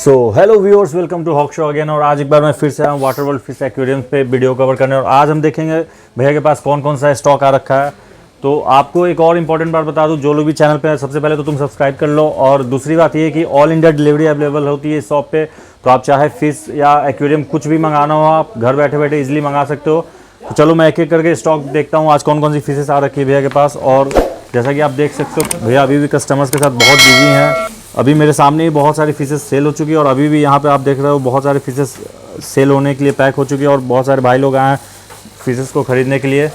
So hello viewers, welcome to Hawk Show again. और आज एक बार मैं फिर से आया हूँ वाटर वर्ल्ड फिश एक्वेरियम पे वीडियो कवर करने। और आज हम देखेंगे भैया के पास कौन कौन सा स्टॉक आ रखा है। तो आपको एक और इम्पॉर्टेंट बात बता दूँ, जो लोग भी चैनल पे हैं सबसे पहले तो तुम सब्सक्राइब कर लो। और दूसरी बात ये कि ऑल इंडिया डिलीवरी अवेलेबल होती है इस शॉप पे। तो आप चाहे फिश या एक्वेरियम कुछ भी मंगाना हो, आप घर बैठे बैठे इजिली मंगा सकते हो। तो चलो मैं एक एक करके स्टॉक देखता हूँ आज कौन कौन सी फिशेस आ रखी है भैया के पास। और जैसा कि आप देख सकते हो, भैया अभी भी कस्टमर्स के साथ बहुत बिजी हैं। अभी मेरे सामने ही बहुत सारी फिशेस सेल हो चुकी है और अभी भी यहाँ पे आप देख रहे हो बहुत सारी फिशेस सेल होने के लिए पैक हो चुकी है। और बहुत सारे भाई लोग आए हैं फिशेस को ख़रीदने के लिए।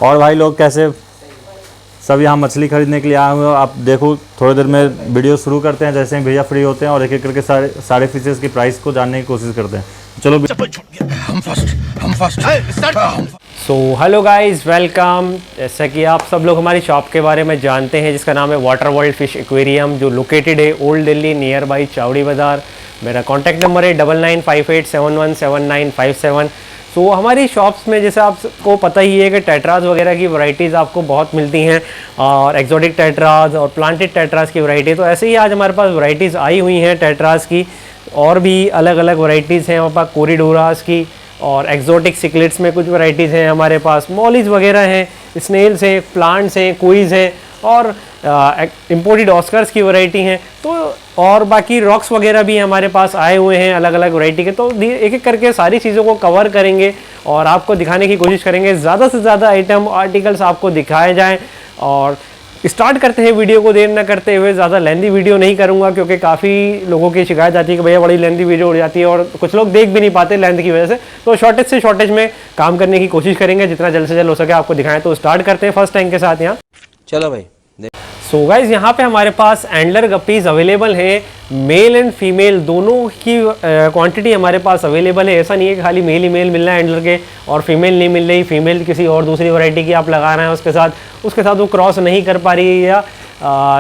और भाई लोग कैसे सब यहाँ मछली ख़रीदने के लिए आए हुए हो। आप देखो, थोड़ी देर में वीडियो शुरू करते हैं जैसे ही भैया फ्री होते हैं और एक एक करके सारे फिशेस की प्राइस को जानने की कोशिश करते हैं। चलो सो हेलो गाइस, वेलकम। जैसा कि आप सब लोग हमारी शॉप के बारे में जानते हैं जिसका नाम है वाटर वर्ल्ड फिश एक्वेरियम, जो लोकेटेड है ओल्ड दिल्ली नियर बाई चावड़ी बाज़ार। मेरा कॉन्टैक्ट नंबर है 9958717957। सो हमारी शॉप्स में जैसे आपको पता ही है कि टेट्राज वगैरह की वैरायटीज़ आपको बहुत मिलती हैं, और एक्जोटिक टेट्राज और प्लांटेड टेट्राज की वैरायटी। तो ऐसे ही आज हमारे पास वैरायटीज़ आई हुई हैं टेट्राज की, और भी अलग अलग वैरायटीज़ हैं हमारे पास कोरिडोरास की, और एक्जोटिक सिक्लेट्स में कुछ वैरायटीज़ हैं हमारे पास, मॉलीज़ वगैरह हैं, स्नेल्स हैं, प्लांट्स हैं, कोईज़ हैं, और इम्पोर्टेड ऑस्कर्स की वैरायटी हैं। तो और बाकी रॉक्स वगैरह भी हमारे पास आए हुए हैं अलग अलग वैरायटी के। तो एक एक करके सारी चीज़ों को कवर करेंगे और आपको दिखाने की कोशिश करेंगे, ज़्यादा से ज़्यादा आइटम आर्टिकल्स आपको दिखाए जाएँ। और स्टार्ट करते हैं वीडियो को, देर न करते हुए। ज़्यादा लेंदी वीडियो नहीं करूंगा क्योंकि काफ़ी लोगों की शिकायत आती है कि भैया बड़ी लेंदी वीडियो उड़ जाती है और कुछ लोग देख भी नहीं पाते लेंथ की वजह से। तो शॉर्टेज से शॉर्टेज में काम करने की कोशिश करेंगे, जितना जल्द से जल्द हो सके आपको दिखाएं। तो स्टार्ट करते हैं फर्स्ट टैंक के साथ यहाँ। चलो भाई। सो गाइज, यहाँ पे हमारे पास एंडलर गप्पीज अवेलेबल हैं, मेल एंड फीमेल दोनों की क्वांटिटी हमारे पास अवेलेबल है। ऐसा नहीं है कि खाली मेल ही मेल मिल रहा है एंडलर के और फीमेल नहीं मिल रही, फीमेल किसी और दूसरी वैरायटी की आप लगा रहे हैं उसके साथ वो क्रॉस नहीं कर पा रही है, या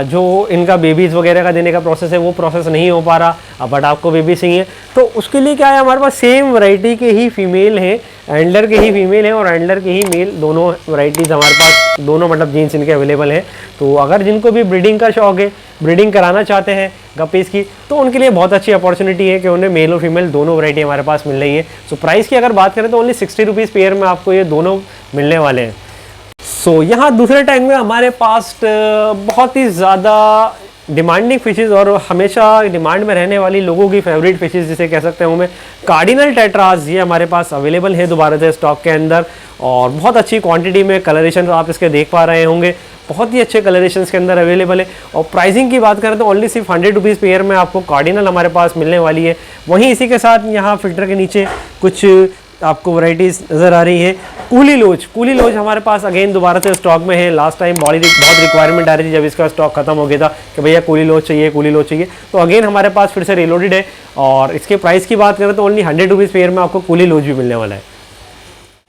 जो इनका बेबीज़ वगैरह का देने का प्रोसेस है वो प्रोसेस नहीं हो पा रहा, बट आपको बेबी चाहिए। तो उसके लिए क्या है, हमारे पास सेम वैरायटी के ही फीमेल हैं, एंडलर के ही फीमेल हैं और एंडलर के ही मेल, दोनों वैरायटीज़ हमारे पास, दोनों मतलब जीन्स इनके अवेलेबल हैं। तो अगर जिनको भी ब्रीडिंग का शौक है, ब्रीडिंग कराना चाहते हैं गप्पीज़ की, तो उनके लिए बहुत अच्छी अपॉर्चुनिटी है कि उन्हें मेल और फीमेल दोनों वैरायटी हमारे पास मिल रही है। सो प्राइस की अगर बात करें तो ओनली 60 रुपीज़ पेयर में आपको ये दोनों मिलने वाले हैं। सो यहाँ दूसरे टैंक में हमारे पास बहुत ही ज़्यादा डिमांडिंग फिशेज़ और हमेशा डिमांड में रहने वाली लोगों की फेवरेट फिशेज़ जिसे कह सकते हैं उनमें कार्डिनल टेट्राज, ये हमारे पास अवेलेबल है दोबारा से स्टॉक के अंदर, और बहुत अच्छी क्वांटिटी में। कलरेशन तो आप इसके देख पा रहे होंगे, बहुत ही अच्छे कलरेशन के अंदर अवेलेबल है। और प्राइसिंग की बात करें तो ओनली सिर्फ 100 रुपीज़ पेयर में आपको कार्डिनल हमारे पास मिलने वाली है। वहीं इसी के साथ यहाँ फिल्टर के नीचे कुछ आपको वैरायटीज़ नज़र आ रही है। कूली लोच हमारे पास अगेन दोबारा से स्टॉक में है। लास्ट टाइम बहुत रिक्वायरमेंट आ रही थी जब इसका स्टॉक खत्म हो गया था कि भैया कूली लोच चाहिए। तो अगेन हमारे पास फिर से रिलोडेड है, और इसके प्राइस की बात करें तो ओनली 100 रुपीज़ पेयर में आपको कूली लोच भी मिलने वाला है।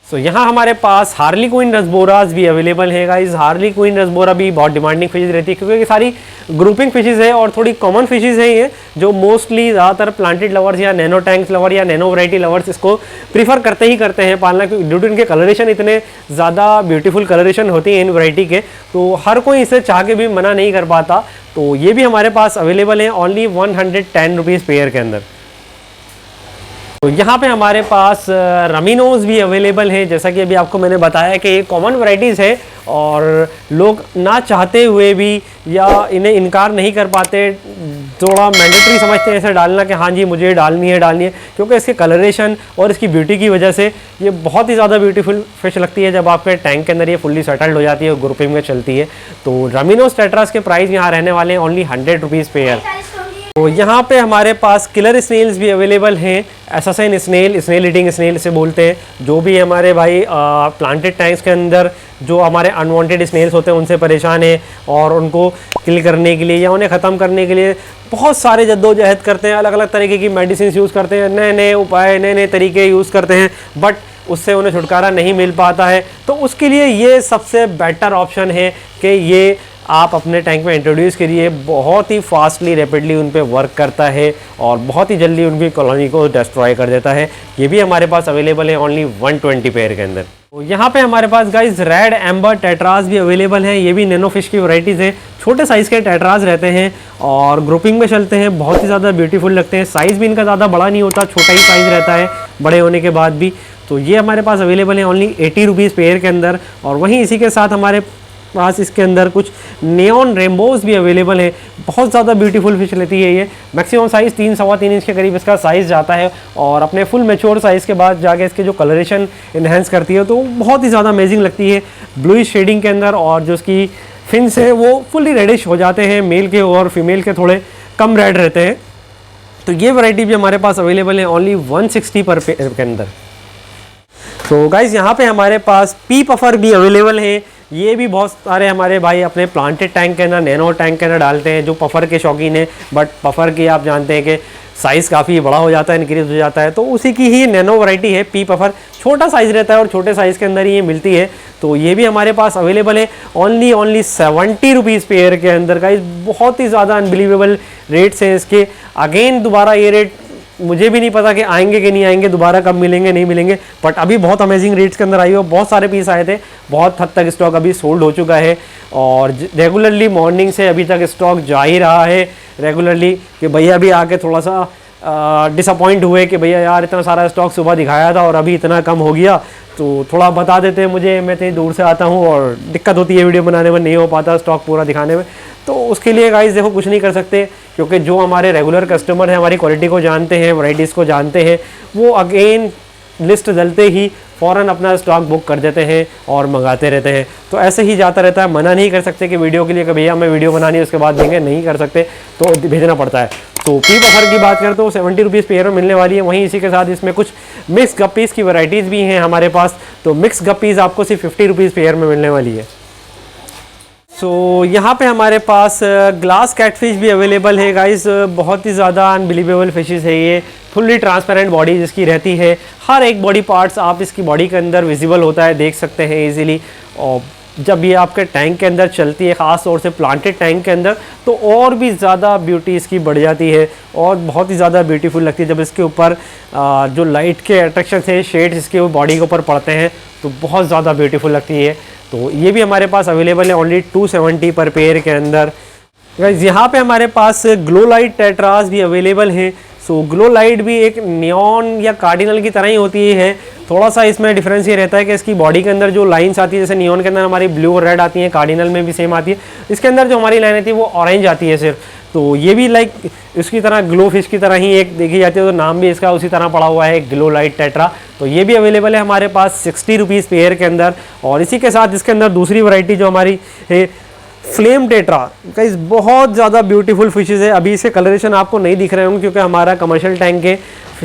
सो यहाँ हमारे पास हार्ली क्वीन रसबोराज भी अवेलेबल है गाइस। हार्ली क्वीन रसबोरा भी बहुत डिमांडिंग फिशेज रहती है क्योंकि ये सारी ग्रुपिंग फिशेज है और थोड़ी कॉमन फिशेज है ये, जो मोस्टली ज़्यादातर प्लांटेड लवर्स या नैनो टैंक्स लवर या नैनो वैरायटी लवर्स इसको प्रीफर करते हैं पालना, ड्यू टू इनके कलरेशन इतने ज़्यादा ब्यूटीफुल कलरेशन होती है इन वैरायटी के, तो हर कोई इसे चाह के भी मना नहीं कर पाता। तो ये भी हमारे पास अवेलेबल है ओनली 110 रुपीज़ पेयर के अंदर। तो यहाँ पे हमारे पास रमीनोज भी अवेलेबल हैं। जैसा कि अभी आपको मैंने बताया कि ये कॉमन वैरायटीज़ है और लोग ना चाहते हुए भी या इन्हें इनकार नहीं कर पाते, थोड़ा मैंडेटरी समझते हैं ऐसे डालना कि हाँ जी मुझे डालनी है, क्योंकि इसके कलरेशन और इसकी ब्यूटी की वजह से ये बहुत ही ज़्यादा ब्यूटीफुल फिश लगती है जब आपके टैंक के अंदर ये फुल्ली सेटल्ड हो जाती है और ग्रुपिंग में चलती है। तो रमीनोज टेट्रास के प्राइस यहाँ रहने वाले हैं ओनली 100 रुपीज़ पेयर। तो यहाँ पे हमारे पास किलर स्नेल्स भी अवेलेबल हैं। एसासिन स्नेल ईटिंग स्नेल से बोलते हैं, जो भी हमारे भाई प्लांटेड टैंक्स के अंदर जो हमारे अनवांटेड स्नेल्स होते हैं उनसे परेशान है और उनको किल करने के लिए या उन्हें ख़त्म करने के लिए बहुत सारे जद्दोजहद करते हैं, अलग अलग तरीके की मेडिसिन यूज़ करते हैं, नए नए उपाय, नए नए तरीके यूज़ करते हैं, बट उससे उन्हें छुटकारा नहीं मिल पाता है। तो उसके लिए ये सबसे बेटर ऑप्शन है कि ये आप अपने टैंक में इंट्रोड्यूस करिए। बहुत ही फास्टली रैपिडली उन पे वर्क करता है और बहुत ही जल्दी उनकी कॉलोनी को डिस्ट्रॉय कर देता है। ये भी हमारे पास अवेलेबल है ओनली 120 पेयर के अंदर। तो यहाँ पे हमारे पास गाइज रेड एम्बर टेट्रास भी अवेलेबल है। ये भी नैनो फिश की वैरायटीज़ है। छोटे साइज़ के टेट्राज रहते हैं और ग्रुपिंग में चलते हैं, बहुत ही ज़्यादा ब्यूटीफुल लगते हैं। साइज़ भी इनका ज़्यादा बड़ा नहीं होता, छोटा ही साइज़ रहता है बड़े होने के बाद भी। तो ये हमारे पास अवेलेबल है ओनली 80 रुपीज़ पेयर के अंदर। और वहीं इसी के साथ हमारे पास इसके अंदर कुछ नियॉन रेनबोज भी अवेलेबल है। बहुत ज़्यादा ब्यूटीफुल फिश लेती है ये। मैक्सिमम साइज़ 3-3.25 इंच के करीब इसका साइज़ जाता है और अपने फुल मैच्योर साइज़ के बाद जाके इसके जो कलरेशन इन्हेंस करती है तो बहुत ही ज़्यादा अमेजिंग लगती है ब्लूइश शेडिंग के अंदर। और जो उसकी फिन्स है वो फुली रेडिश हो जाते हैं, मेल के और फीमेल के थोड़े कम रेड रहते हैं। तो ये वैरायटी भी हमारे पास अवेलेबल है ओनली 160 पर पेयर के अंदर। तो गाइज़ यहाँ पे हमारे पास पी पफर भी अवेलेबल है। ये भी बहुत सारे हमारे भाई अपने प्लांटेड टैंक के अंदर, नैनो टैंक के अंदर डालते हैं जो पफर के शौकीन है। बट पफर की आप जानते हैं कि साइज़ काफ़ी बड़ा हो जाता है, इंक्रीज हो जाता है, तो उसी की ही नैनो वैरायटी है पी पफर। छोटा साइज़ रहता है और छोटे साइज़ के अंदर ही ये मिलती है। तो ये भी हमारे पास अवेलेबल है ओनली 70 रुपीज़ पेयर के अंदर। गाइस बहुत ही ज़्यादा अनबिलीवेबल रेट्स हैं इसके। अगेन दोबारा ये रेट मुझे भी नहीं पता कि आएंगे कि नहीं आएंगे, दोबारा कब मिलेंगे नहीं मिलेंगे, बट अभी बहुत अमेजिंग रेट्स के अंदर आई हो। बहुत सारे पीस आए थे, बहुत हद तक स्टॉक अभी सोल्ड हो चुका है और रेगुलरली मॉर्निंग से अभी तक स्टॉक जा ही रहा है रेगुलरली। कि भैया भी आके थोड़ा सा डिसअपॉइंट हुए कि भैया यार इतना सारा स्टॉक सुबह दिखाया था और अभी इतना कम हो गया, तो थोड़ा बता देते हैं मुझे, मैं इतनी दूर से आता हूँ और दिक्कत होती है वीडियो बनाने में, नहीं हो पाता स्टॉक पूरा दिखाने में। तो उसके लिए गाइस देखो कुछ नहीं कर सकते, क्योंकि जो हमारे रेगुलर कस्टमर हैं, हमारी क्वालिटी को जानते हैं, वैराइटीज़ को जानते हैं, वो अगेन लिस्ट डलते ही फ़ौरन अपना स्टॉक बुक कर देते हैं और मंगाते रहते हैं। तो ऐसे ही जाता रहता है। मना नहीं कर सकते कि वीडियो के लिए कि भैया हमें वीडियो बनानी है उसके बाद देंगे, नहीं कर सकते, तो भेजना पड़ता है। तो पी पफर की बात करें तो 70 रुपीज़ पेयर में मिलने वाली है। वहीं इसी के साथ इसमें कुछ मिक्स गप्पीज़ की वैराइटीज़ भी हैं हमारे पास। तो मिक्स गप्पीज़ आपको सिर्फ 50 रुपीज़ पेयर में मिलने वाली है। सो यहाँ पे हमारे पास ग्लास कैटफिश भी अवेलेबल है गाइस। बहुत ही ज़्यादा अनबिलीवेबल फिशेस है ये। फुल्ली ट्रांसपेरेंट बॉडी जिसकी रहती है, हर एक बॉडी पार्ट्स आप इसकी बॉडी के अंदर विजिबल होता है, देख सकते हैं इजीली। और जब ये आपके टैंक के अंदर चलती है, ख़ास तौर से प्लांटेड टैंक के अंदर, तो और भी ज़्यादा ब्यूटी इसकी बढ़ जाती है और बहुत ही ज़्यादा ब्यूटीफुल लगती है। जब इसके ऊपर जो लाइट के अट्रैक्शन है, शेड्स इसके बॉडी के ऊपर पड़ते हैं तो बहुत ज़्यादा ब्यूटीफुल लगती है। तो ये भी हमारे पास अवेलेबल है ओनली 270 पर पेयर के अंदर। गाइस यहाँ पे हमारे पास ग्लो लाइट टेट्रास भी अवेलेबल हैं। सो ग्लो लाइट भी एक नियॉन या कार्डिनल की तरह ही होती है। थोड़ा सा इसमें डिफरेंस ये रहता है कि इसकी बॉडी के अंदर जो लाइंस आती है, जैसे नियॉन के अंदर हमारी ब्लू और रेड आती हैं, कार्डिनल में भी सेम आती है, इसके अंदर जो हमारी लाइन आती है वो ऑरेंज आती है सिर्फ। तो ये भी लाइक इसकी तरह ग्लो फिश की तरह ही एक देखी जाती है, तो नाम भी इसका उसी तरह पड़ा हुआ है, ग्लो लाइट टेट्रा। तो ये भी अवेलेबल है हमारे पास 60 रुपीज़ पेयर के अंदर। और इसी के साथ इसके अंदर दूसरी वैरायटी जो हमारी है फ्लेम टेट्रा। गाइस बहुत ज़्यादा ब्यूटीफुल फिशेज़ है। अभी इसके कलरेशन आपको नहीं दिख रहे होंगे क्योंकि हमारा कमर्शियल टैंक है,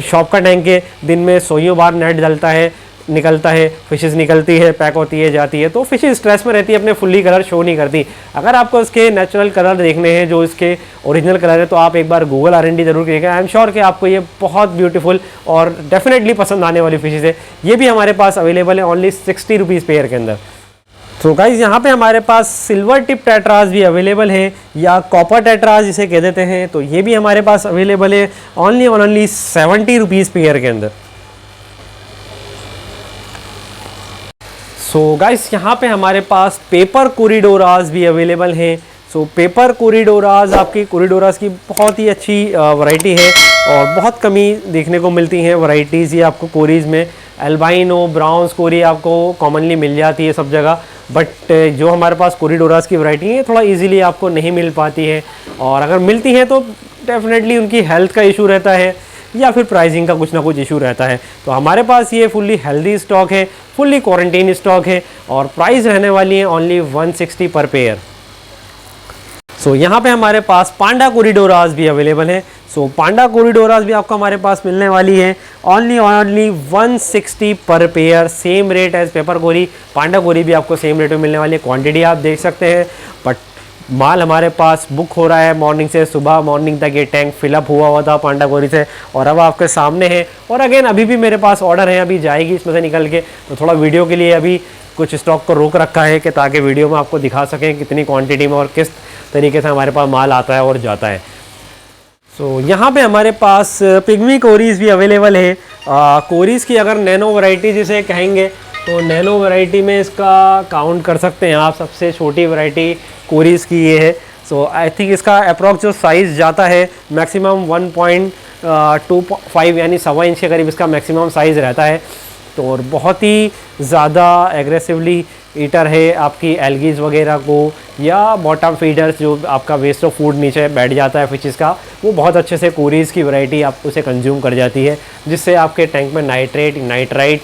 शॉप का टैंक है, दिन में 100 बार नेट डलता है, निकलता है, फिशेज़ निकलती है, पैक होती है, जाती है, तो फिशेज़ स्ट्रेस में रहती है, अपने फुल्ली कलर शो नहीं करती। अगर आपको इसके नेचुरल कलर देखने हैं, जो इसके ओरिजिनल कलर है, तो आप एक बार गूगल R&D जरूर करिएगा। आई एम श्योर कि आपको ये बहुत ब्यूटीफुल और डेफिनेटली पसंद आने वाली फिशेज़ है। ये भी हमारे पास अवेलेबल है ओनली 60 रुपीज़ पेयर के अंदर। तो गाइज यहाँ पे हमारे पास सिल्वर टिप टेट्रास भी अवेलेबल है, या कॉपर टेट्रास जिसे कह देते हैं। तो ये भी हमारे पास अवेलेबल है ओनली 70 रुपीज़ पेयर के अंदर। सो गाइस यहाँ पे हमारे पास पेपर कोरिडोरास भी अवेलेबल हैं। सो पेपर कोरिडोरास आपकी कोरिडोरास की बहुत ही अच्छी वैरायटी है और बहुत कमी देखने को मिलती हैं वैरायटीज़ ये आपको कोरीज़ में। एल्बाइनो, ब्राउन कोरी आपको कॉमनली मिल जाती है सब जगह, बट जो हमारे पास कोरिडोरास की वैरायटी है थोड़ा इजीली आपको नहीं मिल पाती है, और अगर मिलती है तो डेफिनेटली उनकी हेल्थ का इशू रहता है या फिर प्राइसिंग का कुछ ना कुछ इशू रहता है। तो हमारे पास ये फुल्ली हेल्दी स्टॉक है, फुल्ली क्वारंटीन स्टॉक है और प्राइस रहने वाली है ओनली 160 पर पेयर। सो यहाँ पे हमारे पास पांडा कोरिडोरास भी अवेलेबल है। सो पांडा कोरिडोरास भी आपको हमारे पास मिलने वाली है only 160 per pair. Same rate as pepper cory, panda cory भी आपको सेम रेट में मिलने वाली है। क्वांटिटी आप देख सकते हैं, बट माल हमारे पास बुक हो रहा है मॉर्निंग से, सुबह मॉर्निंग तक ये टैंक फिलअप हुआ था पांडा कोरी से, और अब आपके सामने है। और अगेन अभी भी मेरे पास ऑर्डर है, अभी जाएगी इसमें से निकल के, तो थोड़ा वीडियो के लिए अभी कुछ स्टॉक को रोक रखा है कि ताकि वीडियो में आपको दिखा सकें कितनी क्वांटिटी में और किस तरीके से हमारे पास माल आता है और जाता है। सो यहाँ पे हमारे पास पिग्मी कोरीज़ भी अवेलेबल है। कोरीज़ की अगर नैनो वैरायटी जिसे कहेंगे तो नैनो वैरायटी में इसका काउंट कर सकते हैं आप, सबसे छोटी वैरायटी कोरीज की ये है। सो आई थिंक इसका अप्रॉक्स जो साइज़ जाता है मैक्सिमम 1.25 यानी 1.25 इंच के करीब इसका मैक्सिमम साइज़ रहता है। तो और बहुत ही ज़्यादा एग्रेसिवली ईटर है आपकी एल्गीज वगैरह को या बॉटम फीडर्स, जो आपका वेस्ट ऑफ फूड नीचे बैठ जाता है फिशेस का, वो बहुत अच्छे से कोरीज की वैरायटी आप उसे कंज्यूम कर जाती है, जिससे आपके टैंक में नाइट्रेट नाइट्राइट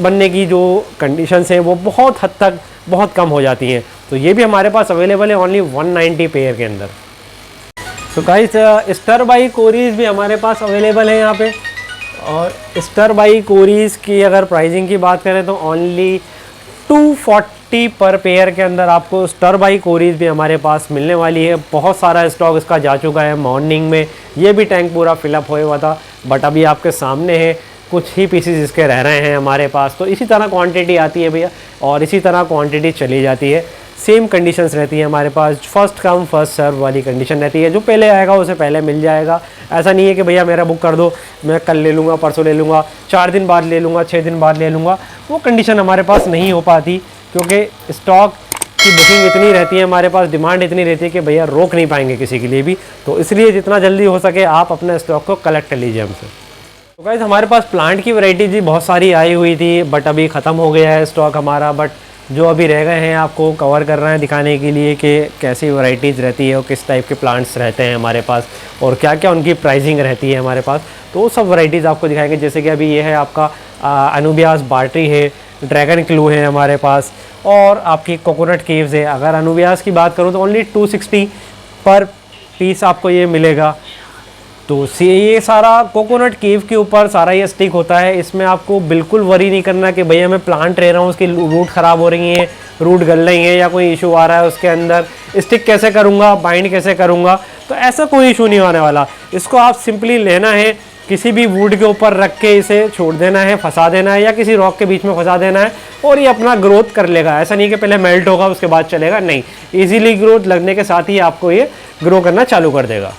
बनने की जो कंडीशंस हैं वो बहुत हद तक बहुत कम हो जाती हैं। तो ये भी हमारे पास अवेलेबल है ओनली 190 पेयर के अंदर। तो गाइस स्टर बाई कोरीज भी हमारे पास अवेलेबल है यहाँ पे। और स्टर बाई कोरीज की अगर प्राइसिंग की बात करें तो ओनली 240 पर पेयर के अंदर आपको स्टर बाई कोरीज भी हमारे पास मिलने वाली है। बहुत सारा स्टॉक इसका जा चुका है, मॉर्निंग में ये भी टैंक पूरा फिलअप होया हुआ था, बट अभी आपके सामने है, कुछ ही पीसेस इसके रह रहे हैं हमारे पास। तो इसी तरह क्वांटिटी आती है भैया और इसी तरह क्वांटिटी चली जाती है। सेम कंडीशंस रहती है हमारे पास, फर्स्ट कम फर्स्ट सर्व वाली कंडीशन रहती है। जो पहले आएगा उसे पहले मिल जाएगा। ऐसा नहीं है कि भैया मेरा बुक कर दो, मैं कल ले लूँगा, परसों ले लूँगा, 4 दिन बाद ले लूँगा, 6 दिन बाद ले लूँगा। वो कंडीशन हमारे पास नहीं हो पाती, क्योंकि स्टॉक की बुकिंग इतनी रहती है हमारे पास, डिमांड इतनी रहती है कि भैया रोक नहीं पाएंगे किसी के लिए भी। तो इसलिए जितना जल्दी हो सके आप अपने स्टॉक को कलेक्ट कर लीजिए हमसे। तो गाइस हमारे पास प्लांट की वैरायटी जी बहुत सारी आई हुई थी, बट अभी ख़त्म हो गया है स्टॉक हमारा। बट जो अभी रह गए हैं आपको कवर कर रहे हैं दिखाने के लिए कि कैसी वैरायटीज़ रहती है और किस टाइप के प्लांट्स रहते हैं हमारे पास और क्या क्या उनकी प्राइसिंग रहती है हमारे पास। तो वो सब वैरायटीज़ आपको दिखाएंगे। जैसे कि अभी ये है आपका अनुबियास बार्ट्री है, ड्रैगन क्लू है हमारे पास, और आपकी कोकोनट केव्स है। अगर अनुबियास की बात करूँ तो ओनली 260 पर पीस आपको ये मिलेगा। तो ये सारा कोकोनट केव के ऊपर सारा ये स्टिक होता है। इसमें आपको बिल्कुल वरी नहीं करना कि भैया मैं प्लांट रह रहा हूँ, उसकी रूट ख़राब हो रही है, रूट गल रही है या कोई इशू आ रहा है उसके अंदर, स्टिक कैसे करूँगा, बाइंड कैसे करूँगा। तो ऐसा कोई इशू नहीं आने वाला। इसको आप सिंपली लेना है, किसी भी वुड के ऊपर रख के इसे छोड़ देना है, फंसा देना है या किसी रॉक के बीच में फंसा देना है और ये अपना ग्रोथ कर लेगा। ऐसा नहीं कि पहले मेल्ट होगा उसके बाद चलेगा, नहीं, ईजीली ग्रोथ लगने के साथ ही आपको ये ग्रो करना चालू कर देगा।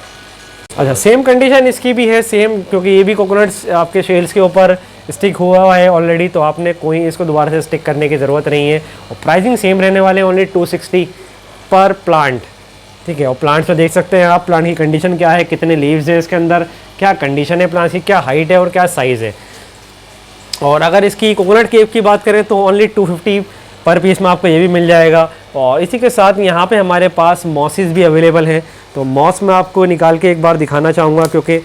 अच्छा, सेम कंडीशन इसकी भी है सेम, क्योंकि ये भी कोकोनट्स आपके शेल्स के ऊपर स्टिक हुआ है ऑलरेडी, तो आपने कोई इसको दोबारा से स्टिक करने की ज़रूरत नहीं है। और प्राइसिंग सेम रहने वाले ओनली 260 पर प्लांट, ठीक है। और प्लांट्स में देख सकते हैं आप प्लांट की कंडीशन क्या है, कितने लीव्स हैं इसके अंदर, क्या कंडीशन है प्लांट्स की, क्या हाइट है और क्या साइज़ है। और अगर इसकी कोकोनट केव की बात करें तो ओनली 250 पर पीस में आपको ये भी मिल जाएगा। और इसी के साथ यहाँ पे हमारे पास मॉसेस भी अवेलेबल हैं। तो मॉस मैं आपको निकाल के एक बार दिखाना चाहूँगा, क्योंकि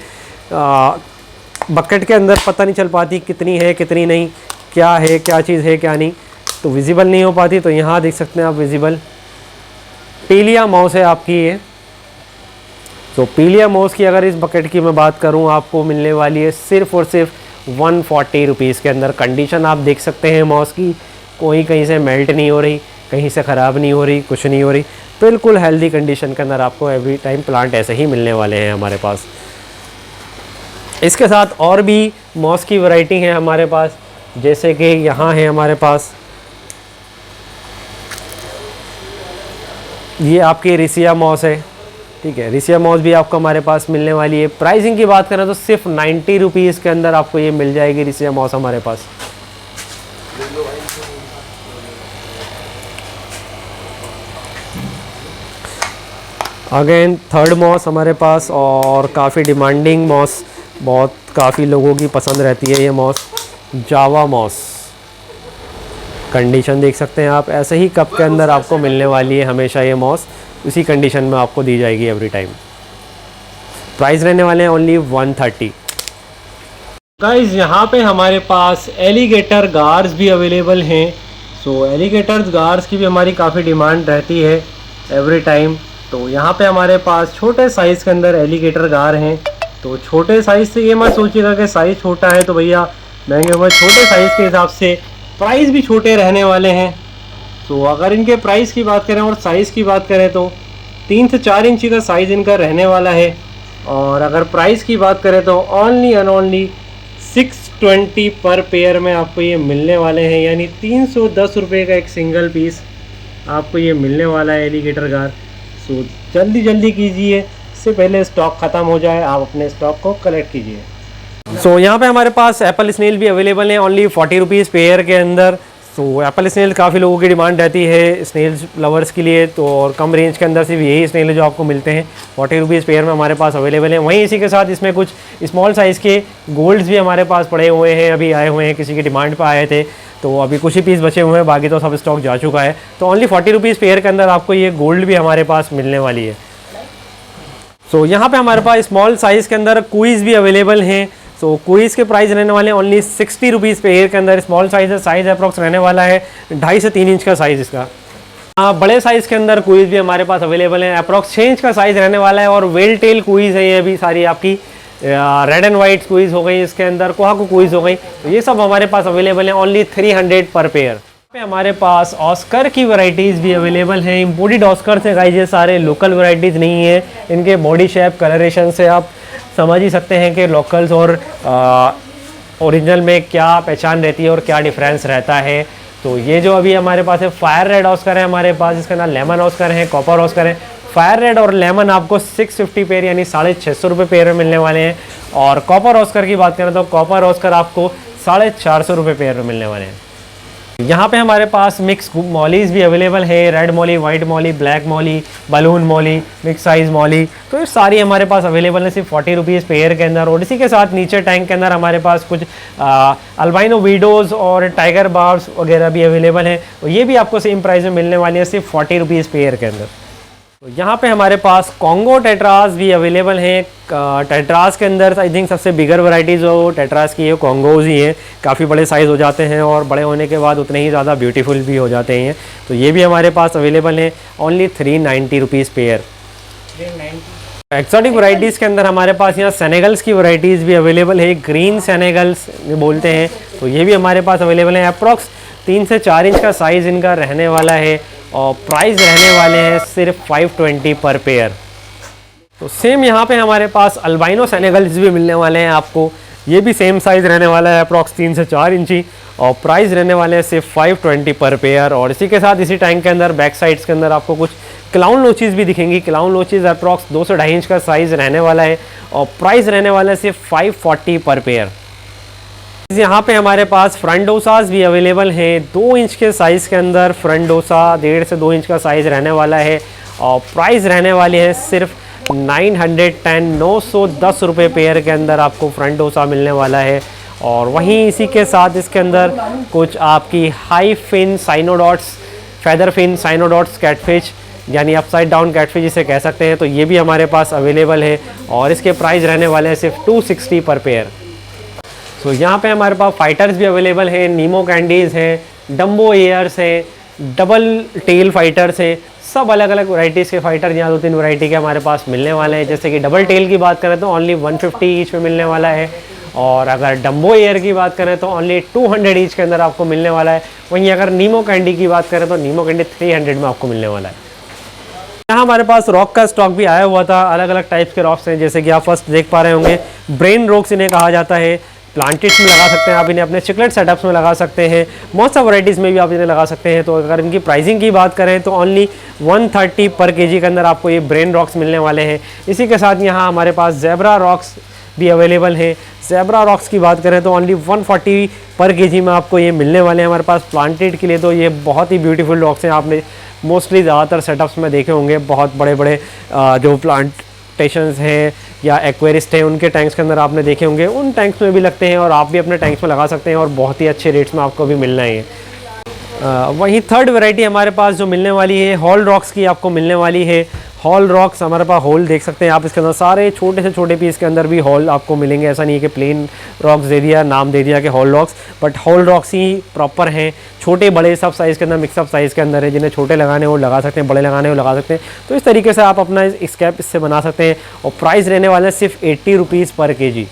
बकेट के अंदर पता नहीं चल पाती कितनी है कितनी नहीं, क्या है क्या चीज़ है क्या नहीं, तो विजिबल नहीं हो पाती। तो यहाँ देख सकते हैं आप विजिबल पीलिया मॉस है आपकी ये। तो पीलिया मॉस की अगर इस बकेट की मैं बात करूँ आपको मिलने वाली है सिर्फ़ और सिर्फ 140 रुपीज़ के अंदर। कंडीशन आप देख सकते हैं मॉस की, कोई कहीं से मेल्ट नहीं हो रही, कहीं से ख़राब नहीं हो रही, कुछ नहीं हो रही, बिल्कुल हेल्दी कंडीशन के अंदर आपको एवरी टाइम प्लांट ऐसे ही मिलने वाले हैं हमारे पास। इसके साथ और भी मॉस की वैरायटी है हमारे पास, जैसे कि यहाँ है हमारे पास ये आपकी रिसिया मॉस है, ठीक है। रिसिया मॉस भी आपको हमारे पास मिलने वाली है। प्राइसिंग की बात करें तो सिर्फ 90 रुपीज़ के अंदर आपको ये मिल जाएगी रिसिया मॉस हमारे पास। अगेन थर्ड मॉस हमारे पास, और काफ़ी डिमांडिंग मॉस, बहुत काफ़ी लोगों की पसंद रहती है ये मॉस, जावा मॉस। कंडीशन देख सकते हैं आप, ऐसे ही कप के अंदर आपको मिलने वाली है हमेशा ये मॉस, इसी कंडीशन में आपको दी जाएगी एवरी टाइम। प्राइस रहने वाले हैं ओनली 130। गाइस यहाँ पे हमारे पास एलिगेटर गार्स भी अवेलेबल हैं। सो एलिगेटर गार्स की भी हमारी काफ़ी डिमांड रहती है एवरी टाइम। तो यहाँ पे हमारे पास छोटे साइज़ के अंदर एलिगेटर गार हैं। तो छोटे साइज़ से ये मत सोचिएगा कि साइज़ छोटा है तो भैया महंगे होंगे, छोटे साइज़ के हिसाब से प्राइस भी छोटे रहने वाले हैं। तो अगर इनके प्राइस की बात करें और साइज़ की बात करें तो 3 से 4 इंची का साइज़ इनका रहने वाला है। और अगर प्राइस की बात करें तो ओनली एंड ओनली 620 पर पेयर में आपको ये मिलने वाले हैं, यानी 310 रुपये का एक सिंगल पीस आपको ये मिलने वाला है एलिगेटर गार। सो जल्दी जल्दी कीजिए, इससे पहले स्टॉक ख़त्म हो जाए, आप अपने स्टॉक को कलेक्ट कीजिए। सो यहाँ पे हमारे पास एप्पल स्नेल भी अवेलेबल है ओनली 40 रुपीज़ पेयर के अंदर। तो एप्पल स्नेल काफ़ी लोगों की डिमांड रहती है स्नेल्स लवर्स के लिए, तो और कम रेंज के अंदर सिर्फ यही स्नेल है जो आपको मिलते हैं 40 रुपीज़ पेयर में हमारे पास अवेलेबल हैं। वहीं इसी के साथ इसमें कुछ स्मॉल साइज़ के गोल्ड्स भी हमारे पास पड़े हुए हैं, अभी आए हुए हैं, किसी की डिमांड पर आए थे, तो अभी कुछ ही पीस बचे हुए हैं, बाकी तो सब स्टॉक जा चुका है। तो ओनली 40 रुपीज़ पेयर के अंदर आपको ये गोल्ड भी हमारे पास मिलने वाली है। तो यहाँ पे हमारे पास स्मॉल साइज़ के अंदर क्वीज़ भी अवेलेबल हैं। तो क्वीज़ के प्राइस रहने वाले हैं ओनली 60 रुपीज़ पेयर के अंदर। स्मॉल साइज़ है, साइज़ अप्रॉक्स रहने वाला है 2.5 से 3 इंच का साइज़ इसका। बड़े साइज़ के अंदर क्वीज़ भी हमारे पास अवेलेबल है, अप्रॉक्स 6 इंच का साइज़ रहने वाला है। और वेल टेल क्वीज़ है ये भी सारी आपकी, रेड एंड वाइट क्वीज़ हो गई, इसके अंदर कोहाकू क्वीज़ हो गई, तो ये सब हमारे पास अवेलेबल है ओनली 300 पर पेयर। पे हमारे पास ऑस्कर की वैरायटीज़ भी अवेलेबल हैं। इम्पोर्टेड ऑस्कर से गाइस, ये सारे लोकल वैरायटीज़ नहीं है। इनके बॉडी शेप कलरेशन से आप समझ ही सकते हैं कि लोकल्स और ओरिजिनल में क्या पहचान रहती है और क्या डिफरेंस रहता है। तो ये जो अभी हमारे पास है फायर रेड ऑस्कर है हमारे पास, इसका नाम लेमन ऑस्कर है, कॉपर ऑस्कर है। फायर रेड और लेमन आपको 650 पेयर यानी 650 रुपये पेयर में मिलने वाले हैं। और कॉपर ऑस्कर की बात करें तो कॉपर ऑस्कर आपको 450 रुपये पेयर में मिलने वाले हैं। यहाँ पे हमारे पास मिक्स मॉलीज़ भी अवेलेबल है, red Molly, white Molly, black Molly, balloon Molly, mix size Molly, तो ये सारी हमारे पास अवेलेबल है सिर्फ 40 रुपीज़ पेयर के अंदर। और इसी के साथ नीचे टैंक के अंदर हमारे पास कुछ अल्बाइनो वीडोज़ और टाइगर बार्ब्स वगैरह भी अवेलेबल हैं, तो ये भी आपको सेम प्राइस में मिलने वाली है सिर्फ 40 रुपीज़ पेयर के अंदर। तो यहाँ पे हमारे पास कॉन्गो टेट्रास भी अवेलेबल हैं। टेट्रास के अंदर आई थिंक सबसे बिगर वैरायटीज़ जो टेट्रास की है कॉन्गोज ही हैं, काफ़ी बड़े साइज़ हो जाते हैं और बड़े होने के बाद उतने ही ज़्यादा ब्यूटीफुल भी हो जाते हैं। तो ये भी हमारे पास अवेलेबल हैं only 390 rupees pair. Exotic varieties के अंदर हमारे पास यहाँ सेनेगल्स की वैरायटीज़ भी अवेलेबल है, ग्रीन सेनेगल्स बोलते हैं, तो ये भी हमारे पास अवेलेबल है। अप्रॉक्स 3 से 4 इंच का साइज़ इनका रहने वाला है और प्राइस रहने वाले हैं सिर्फ 520 पर पेयर। तो सेम यहाँ पे हमारे पास अल्बाइनो सेनेगल्स भी मिलने वाले हैं आपको, ये भी सेम साइज़ रहने वाला है अप्रॉक्स 3 से 4 इंची और प्राइस रहने वाले हैं सिर्फ 520 पर पेयर। और इसी के साथ इसी टैंक के अंदर बैक साइड्स के अंदर आपको कुछ क्लाउन लोचीज़ भी दिखेंगी। क्लाउन लोचीज़ अप्रॉक्स 2 से 2.5 इंच का साइज़ रहने वाला है और प्राइस रहने वाला है सिर्फ 540 पर पेयर। यहाँ पे हमारे पास फ्रंडोसास भी अवेलेबल हैं 2 इंच के साइज़ के अंदर। फ्रंडोसा 1.5 से 2 इंच का साइज़ रहने वाला है और प्राइस रहने वाली है सिर्फ 910 रुपये पेयर के अंदर आपको फ्रंडोसा मिलने वाला है। और वहीं इसी के साथ इसके अंदर कुछ आपकी high fin synodontis, feather fin synodontis catfish यानी अपसाइड डाउन कैटफिश जिसे कह सकते हैं, तो ये भी हमारे पास अवेलेबल है और इसके प्राइस रहने वाले हैं सिर्फ 260 पर पेयर। तो यहाँ पे हमारे पास फाइटर्स भी अवेलेबल हैं, नीमो कैंडीज़ हैं, डम्बो एयर्स हैं, डबल टेल फाइटर्स हैं, सब अलग अलग वैरायटीज़ के फाइटर यहाँ 2-3 वैरायटी के हमारे पास मिलने वाले हैं। जैसे कि डबल टेल की बात करें तो ओनली 150 ईच में मिलने वाला है और अगर डम्बो एयर की बात करें तो ओनली 200 ईच के अंदर आपको मिलने वाला है। वहीं अगर नीमो कैंडी की बात करें तो नीमो कैंडी 300 में आपको मिलने वाला है। यहाँ हमारे पास रॉक का स्टॉक भी आया हुआ था, अलग अलग टाइप्स के रॉक्स हैं, जैसे कि आप फर्स्ट देख पा रहे होंगे ब्रेन रॉक्स इन्हें कहा जाता है। प्लांटेट्स में लगा सकते हैं आप इन्हें, अपने चिकलेट सेटअप्स में लगा सकते हैं, बहुत सा वैरायटीज़ में भी आप इन्हें लगा सकते हैं। तो अगर इनकी प्राइसिंग की बात करें तो ओनली 130 पर केजी के अंदर आपको ये ब्रेन रॉक्स मिलने वाले हैं। इसी के साथ यहाँ हमारे पास ज़ेब्रा रॉक्स भी अवेलेबल हैं। ज़ेब्रा रॉक्स की बात करें तो ओनली 140 पर केजी में आपको ये मिलने वाले हैं हमारे पास। प्लांटेड के लिए तो ये बहुत ही ब्यूटीफुल रॉक्स हैं, आपने मोस्टली ज़्यादातर सेटअप्स में देखे होंगे। बहुत बड़े बड़े जो प्लांटेशंस हैं या एक्वेरिस्ट हैं उनके टैंक्स के अंदर आपने देखे होंगे, उन टैंक्स में भी लगते हैं और आप भी अपने टैंक्स में लगा सकते हैं और बहुत ही अच्छे रेट्स में आपको भी मिलना है। वहीं थर्ड वैरायटी हमारे पास जो मिलने वाली है हॉल रॉक्स की आपको मिलने वाली है। हॉल रॉक्स हमारे पास होल देख सकते हैं आप, इसके अंदर सारे छोटे से छोटे पीस के अंदर भी हॉल आपको मिलेंगे। ऐसा नहीं है कि प्लेन रॉक्स दे दिया, नाम दे दिया कि hall rocks, but hall rocks he proper हैं। छोटे बड़े सब साइज़ के अंदर, मिक्सअप साइज़ के अंदर है। जिन्हें छोटे लगाने वो लगा सकते हैं, बड़े लगाने वो लगा सकते हैं। तो इस तरीके से आप अपना स्कैप इससे बना सकते हैं और प्राइस रहने वाला है सिर्फ 80 रुपीज़ पर केजी।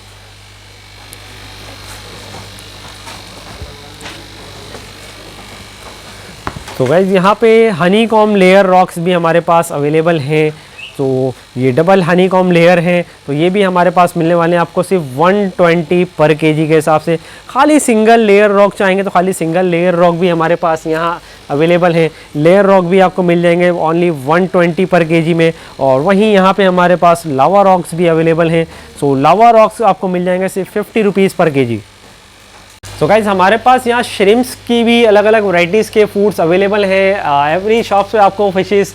तो गाइस यहाँ पे हनी कॉम लेयर रॉक्स भी हमारे पास अवेलेबल हैं। तो ये डबल हनी कॉम लेयर है, तो ये भी हमारे पास मिलने वाले हैं आपको सिर्फ 120 पर केजी के हिसाब से। खाली सिंगल लेयर रॉक चाहेंगे तो खाली सिंगल लेयर रॉक भी हमारे पास यहाँ अवेलेबल है। लेयर रॉक भी आपको मिल जाएंगे ओनली 120 पर केजी में। और वहीं यहाँ पे हमारे पास लावा रॉक्स भी अवेलेबल हैं। सो लावा रॉक्स आपको मिल जाएंगे सिर्फ 50 रुपीज़ पर केजी। तो गाइस हमारे पास यहाँ श्रिम्प्स की भी अलग अलग वैरायटीज़ के फूड्स अवेलेबल हैं। एवरी शॉप से आपको फिशेस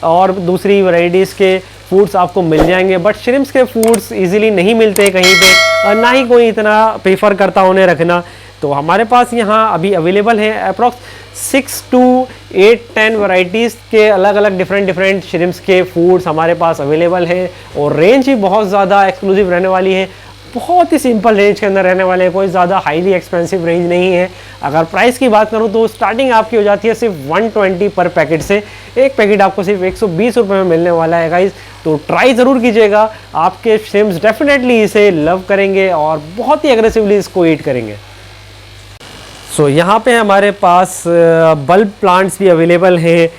और दूसरी वैरायटीज़ के फूड्स आपको मिल जाएंगे, बट श्रिम्प्स के फूड्स इजीली नहीं मिलते कहीं पे, और ना ही कोई इतना प्रेफर करता उन्हें रखना। तो हमारे पास यहाँ अभी अवेलेबल है अप्रॉक्स 6 to 8-10 वैरायटीज़ के अलग अलग डिफरेंट श्रिम्प्स के फूड्स हमारे पास अवेलेबल हैं, और रेंज भी बहुत ज़्यादा एक्सक्लूसिव रहने वाली है। बहुत ही सिंपल रेंज के अंदर रहने वाले हैं, कोई ज़्यादा हाईली एक्सपेंसिव रेंज नहीं है। अगर प्राइस की बात करूं तो स्टार्टिंग आपकी हो जाती है सिर्फ 120 पर पैकेट से। एक पैकेट आपको सिर्फ 120 रुपये में मिलने वाला है गाइस, तो ट्राई ज़रूर कीजिएगा। आपके श्रिम्प्स डेफिनेटली इसे लव करेंगे और बहुत ही एग्रेसिवली इसको ईट करेंगे। सो यहाँ पे हमारे पास बल्ब प्लांट्स भी अवेलेबल हैं,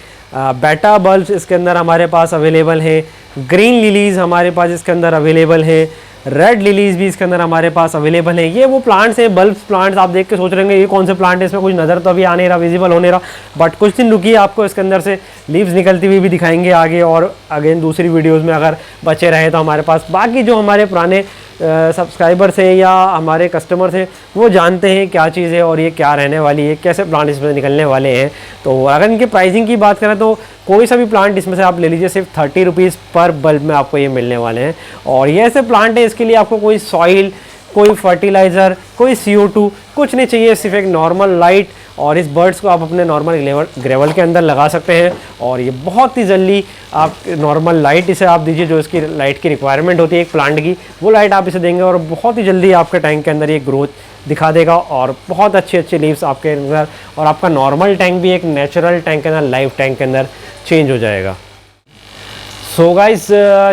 बेटा बल्ब इसके अंदर हमारे पास अवेलेबल हैं, ग्रीन लिलीज़ हमारे पास इसके अंदर अवेलेबल हैं, रेड लिलीज़ भी इसके अंदर हमारे पास अवेलेबल है। ये वो प्लांट्स हैं, बल्ब प्लांट्स। आप देख के सोच रहे होंगे ये कौन से प्लांट है, इसमें कुछ नज़र तो अभी आ नहीं रहा, विजिबल हो नहीं रहा, बट कुछ दिन रुकिए, आपको इसके अंदर से लीव्स निकलती हुई भी दिखाएंगे आगे, और अगेन दूसरी वीडियोज़ में अगर बचे रहे तो हमारे पास। बाकी जो हमारे पुराने सब्सक्राइबर्स हैं या हमारे कस्टमर्स हैं वो जानते हैं क्या चीज़ है और ये क्या रहने वाली है, कैसे प्लांट इसमें निकलने वाले हैं। तो अगर इनके प्राइसिंग की बात करें तो कोई सा भी प्लांट इसमें से आप ले लीजिए, सिर्फ 30 रुपीज़ पर बल्ब में आपको ये मिलने वाले हैं। और ये ऐसे प्लांट है, इसके लिए आपको कोई सॉइल, कोई फर्टिलाइज़र, कोई CO2 कुछ नहीं चाहिए, सिर्फ एक नॉर्मल लाइट, और इस बर्ड्स को आप अपने नॉर्मल ग्रेवल के अंदर लगा सकते हैं। और ये बहुत ही जल्दी आप नॉर्मल लाइट इसे आप दीजिए, जो इसकी लाइट की रिक्वायरमेंट होती है एक प्लांट की, वो लाइट आप इसे देंगे और बहुत ही जल्दी आपके टैंक के अंदर ये ग्रोथ दिखा देगा, और बहुत अच्छे लीव्स आपके अंदर, और आपका नॉर्मल टैंक भी एक नेचुरल टैंक के अंदर, लाइव टैंक के अंदर चेंज हो जाएगा। सो गाइस,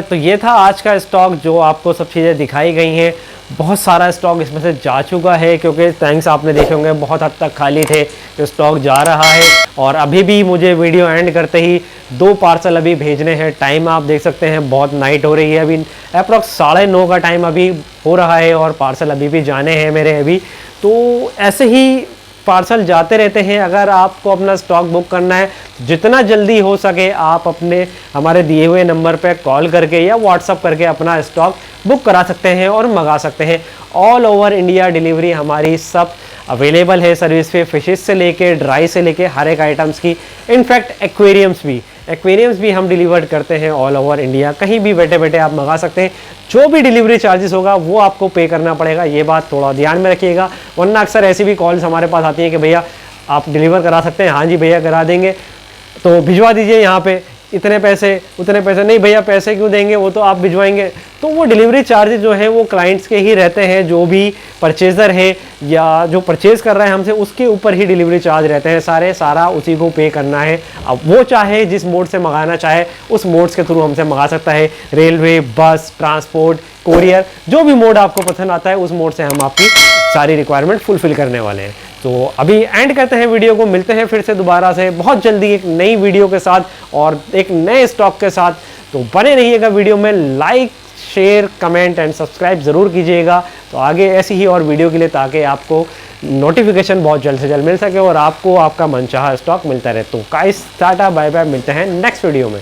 तो ये था आज का स्टॉक जो आपको सब चीज़ें दिखाई गई हैं। बहुत सारा स्टॉक इसमें से जा चुका है, क्योंकि टैंक्स आपने देखे होंगे बहुत हद तक खाली थे, तो स्टॉक जा रहा है। और अभी भी मुझे वीडियो एंड करते ही 2 पार्सल अभी भेजने हैं। टाइम आप देख सकते हैं, बहुत नाइट हो रही है, अभी अप्रॉक्स 9:30 का टाइम अभी हो रहा है, और पार्सल अभी भी जाने हैं मेरे अभी। तो ऐसे ही पार्सल जाते रहते हैं। अगर आपको अपना स्टॉक बुक करना है, जितना जल्दी हो सके आप अपने हमारे दिए हुए नंबर पर कॉल करके या व्हाट्सअप करके अपना स्टॉक बुक करा सकते हैं और मंगा सकते हैं। ऑल ओवर इंडिया डिलीवरी हमारी सब अवेलेबल है सर्विस पे, फिशेस से लेके ड्राई से लेके हर एक आइटम्स की। इनफैक्ट एक्वेरियम्स भी हम डिलीवर करते हैं ऑल ओवर इंडिया। कहीं भी बैठे बैठे आप मंगा सकते हैं। जो भी डिलीवरी चार्जेस होगा वो आपको पे करना पड़ेगा, ये बात थोड़ा ध्यान में रखिएगा, वरना अक्सर ऐसी भी कॉल्स हमारे पास आती हैं कि भैया आप डिलीवर करा सकते हैं। हाँ जी भैया करा देंगे, तो भिजवा दीजिए यहाँ पे, इतने पैसे उतने पैसे। नहीं भैया पैसे क्यों देंगे, वो तो आप भिजवाएंगे। तो वो डिलीवरी चार्जेस जो है वो क्लाइंट्स के ही रहते हैं, जो भी परचेज़र है या जो परचेज़ कर रहा है हमसे उसके ऊपर ही डिलीवरी चार्ज रहते हैं सारा उसी को पे करना है। अब वो चाहे जिस मोड से मंगाना चाहे उस मोड्स के थ्रू हमसे मंगा सकता है, रेलवे, बस, ट्रांसपोर्ट, कोरियर, जो भी मोड आपको पसंद आता है उस मोड से हम आपकी सारी रिक्वायरमेंट फुलफिल करने वाले हैं। तो अभी एंड करते हैं वीडियो को, मिलते हैं फिर से दोबारा से बहुत जल्दी एक नई वीडियो के साथ और एक नए स्टॉक के साथ। तो बने रहिएगा वीडियो में, like, share, comment and subscribe ज़रूर कीजिएगा। तो आगे ऐसी ही और वीडियो के लिए, ताकि आपको नोटिफिकेशन बहुत जल्द से जल्द मिल सके और आपको आपका मनचाहा स्टॉक मिलता रहे। तो गाइस टाटा बाय बाय, मिलते हैं नेक्स्ट वीडियो में।